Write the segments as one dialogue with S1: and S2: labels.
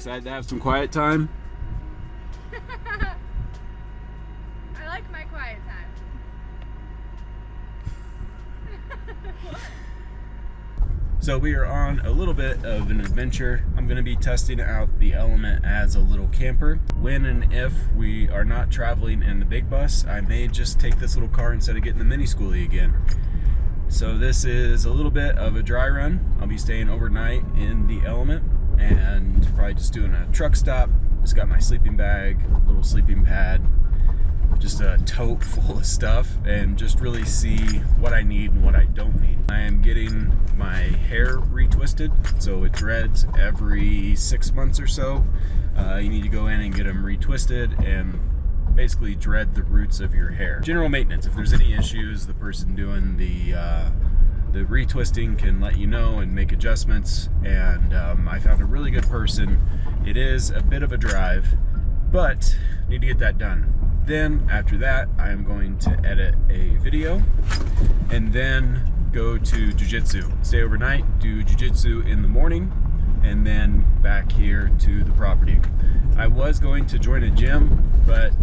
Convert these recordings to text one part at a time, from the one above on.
S1: Excited to have some quiet time?
S2: I like my quiet time.
S1: So we are on a little bit of an adventure. I'm going to be testing out the Element as a little camper. When and if we are not traveling in the big bus, I may just take this little car instead of getting the mini schoolie again. So this is a little bit of a dry run. I'll be staying overnight in the Element and probably just doing a truck stop. Just got my sleeping bag, little sleeping pad, just a tote full of stuff, and just really see what I need and what I don't need. I am getting my hair retwisted, so it dreads every 6 months or so. You need to go in and get them retwisted and basically dread the roots of your hair. General maintenance, if there's any issues, the person doing the retwisting can let you know and make adjustments, and I found a really good person. It is a bit of a drive, but need to get that done. Then after that, I am going to edit a video and then go to jiu-jitsu. Stay overnight, do jiu-jitsu in the morning, and then back here to the property. I was going to join a gym, but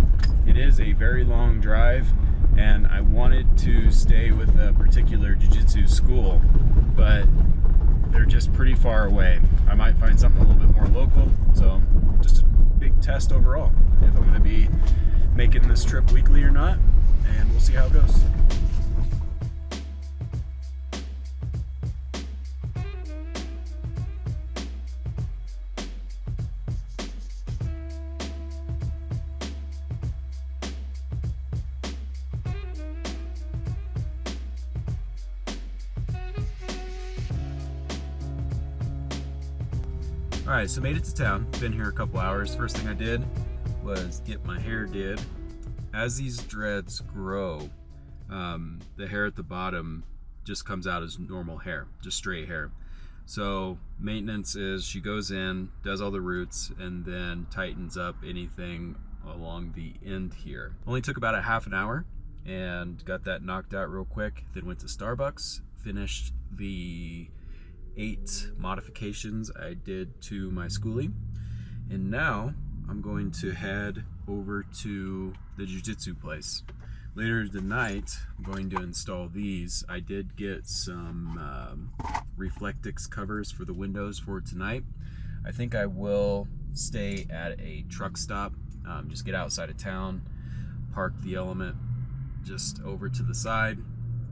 S1: it is a very long drive, and I wanted to stay with a particular jiu-jitsu school, but they're just pretty far away. I might find something a little bit more local, so just a big test overall, if I'm going to be making this trip weekly or not, and we'll see how it goes. Alright, so made it to town. Been here a couple hours. First thing I did was get my hair did. As these dreads grow, the hair at the bottom just comes out as normal hair, just straight hair. So maintenance is she goes in, does all the roots, and then tightens up anything along the end here. Only took about a half an hour and got that knocked out real quick. Then went to Starbucks, finished the 8 modifications I did to my schoolie, and now I'm going to head over to the jiu-jitsu place. Later tonight, I'm going to install these. I did get some Reflectix covers for the windows for tonight. I think I will stay at a truck stop, just get outside of town, park the Element just over to the side,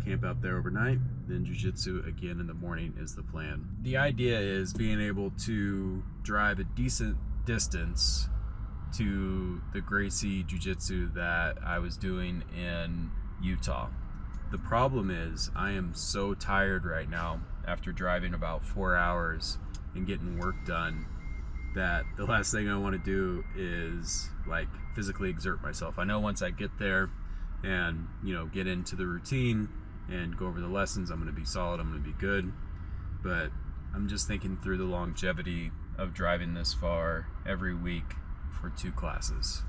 S1: camp out there overnight, then jiu-jitsu again in the morning is the plan. The idea is being able to drive a decent distance to the Gracie Jiu Jitsu that I was doing in Utah. The problem is I am so tired right now after driving about 4 hours and getting work done that the last thing I want to do is like physically exert myself. I know once I get there and get into the routine and go over the lessons, I'm going to be solid, I'm going to be good, but I'm just thinking through the longevity of driving this far every week for 2 classes.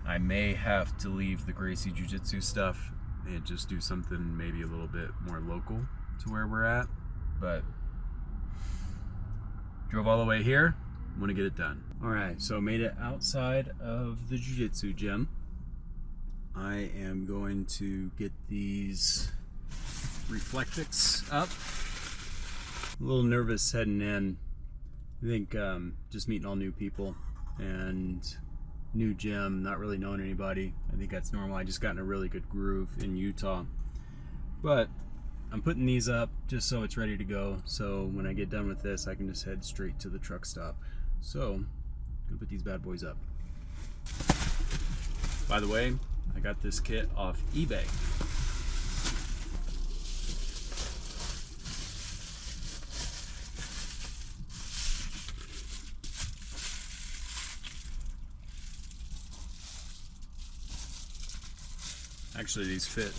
S1: I may have to leave the Gracie Jiu Jitsu stuff and just do something maybe a little bit more local to where we're at, but drove all the way here, I'm gonna get it done. Alright, so made it outside of the Jiu Jitsu gym. I am going to get these Reflectix up. A little nervous heading in. I think just meeting all new people and new gym, not really knowing anybody. I think that's normal. I just got in a really good groove in Utah. But I'm putting these up just so it's ready to go. So when I get done with this, I can just head straight to the truck stop. So I'm gonna put these bad boys up. By the way, I got this kit off eBay. Actually, these fit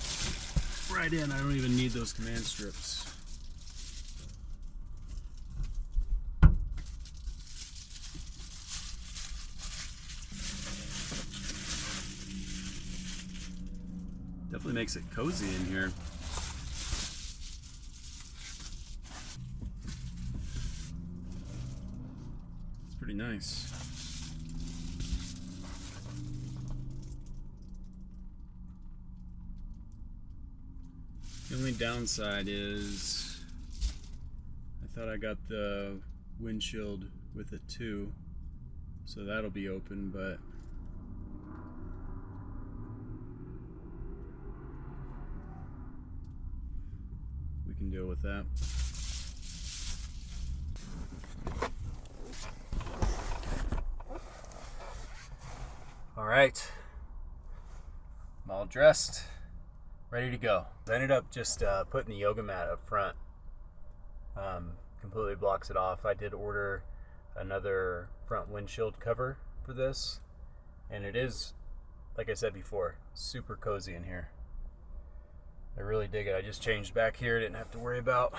S1: right in. I don't even need those command strips. Definitely makes it cozy in here. It's pretty nice. Nice. The only downside is I thought I got the windshield with it too, so that'll be open, but we can deal with that. All right, I'm all dressed, ready to go. I ended up just putting the yoga mat up front. Completely blocks it off. I did order another front windshield cover for this, and it is, like I said before, super cozy in here. I really dig it. I just changed back here, didn't have to worry about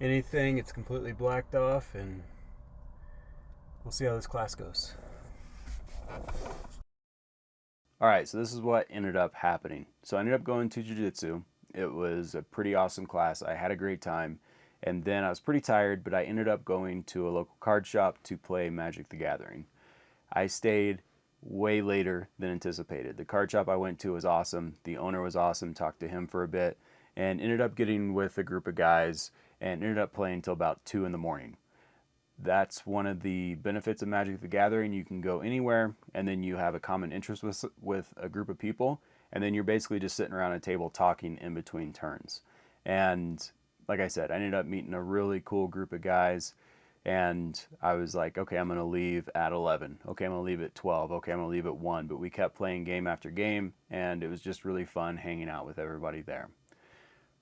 S1: anything. It's completely blacked off, and we'll see how this class goes. Alright, so this is what ended up happening. So I ended up going to Jiu Jitsu. It was a pretty awesome class. I had a great time. And then I was pretty tired, but I ended up going to a local card shop to play Magic the Gathering. I stayed way later than anticipated. The card shop I went to was awesome. The owner was awesome. Talked to him for a bit and ended up getting with a group of guys and ended up playing until about 2 in the morning. That's one of the benefits of Magic the Gathering. You can go anywhere, and then you have a common interest with a group of people, and then you're basically just sitting around a table talking in between turns. And like I said, I ended up meeting a really cool group of guys, and I was like, okay, I'm going to leave at 11. Okay, I'm going to leave at 12. Okay, I'm going to leave at 1. But we kept playing game after game, and it was just really fun hanging out with everybody there.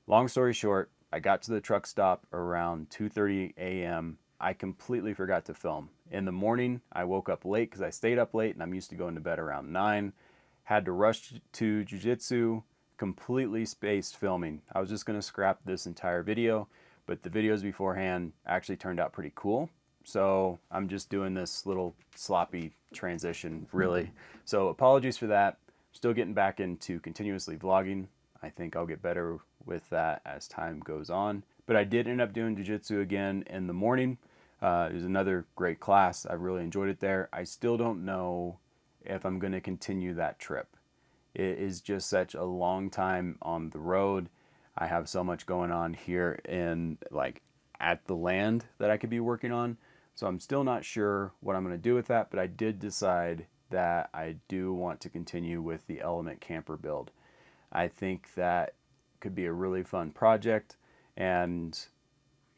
S1: Long story short, I got to the truck stop around 2:30 a.m. I completely forgot to film. In the morning, I woke up late because I stayed up late, and I'm used to going to bed around 9. Had to rush to Jiu Jitsu, completely spaced filming. I was just going to scrap this entire video, but the videos beforehand actually turned out pretty cool. So I'm just doing this little sloppy transition, really. So apologies for that. Still getting back into continuously vlogging. I think I'll get better with that as time goes on. But I did end up doing Jiu Jitsu again in the morning. It was another great class. I really enjoyed it there. I still don't know if I'm going to continue that trip. It is just such a long time on the road. I have so much going on here in at the land that I could be working on. So I'm still not sure what I'm going to do with that, but I did decide that I do want to continue with the Element Camper build. I think that could be a really fun project. And,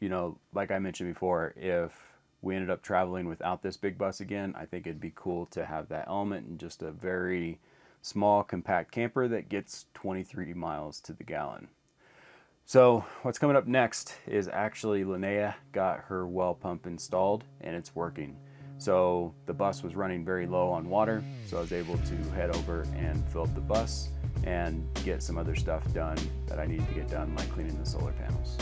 S1: you know, like I mentioned before, if we ended up traveling without this big bus again, I think it'd be cool to have that Element in just a very small, compact camper that gets 23 miles to the gallon. So what's coming up next is actually Linnea got her well pump installed, and it's working. So the bus was running very low on water, so I was able to head over and fill up the bus and get some other stuff done that I needed to get done, like cleaning the solar panels.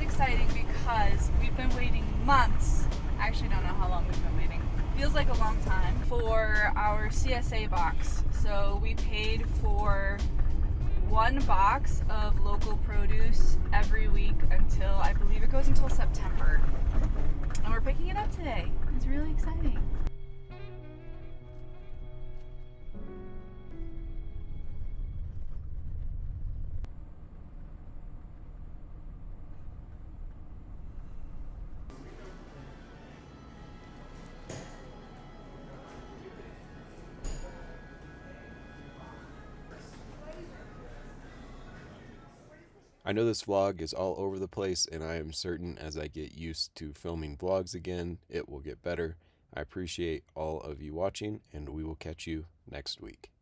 S2: Exciting because we've been waiting months. I actually don't know how long we've been waiting.
S3: feels like a long time, for our CSA box. So we paid for one box of local produce every week until, I believe it goes until September. And we're picking it up today. It's really exciting.
S1: I know this vlog is all over the place, and I am certain as I get used to filming vlogs again, it will get better. I appreciate all of you watching, and we will catch you next week.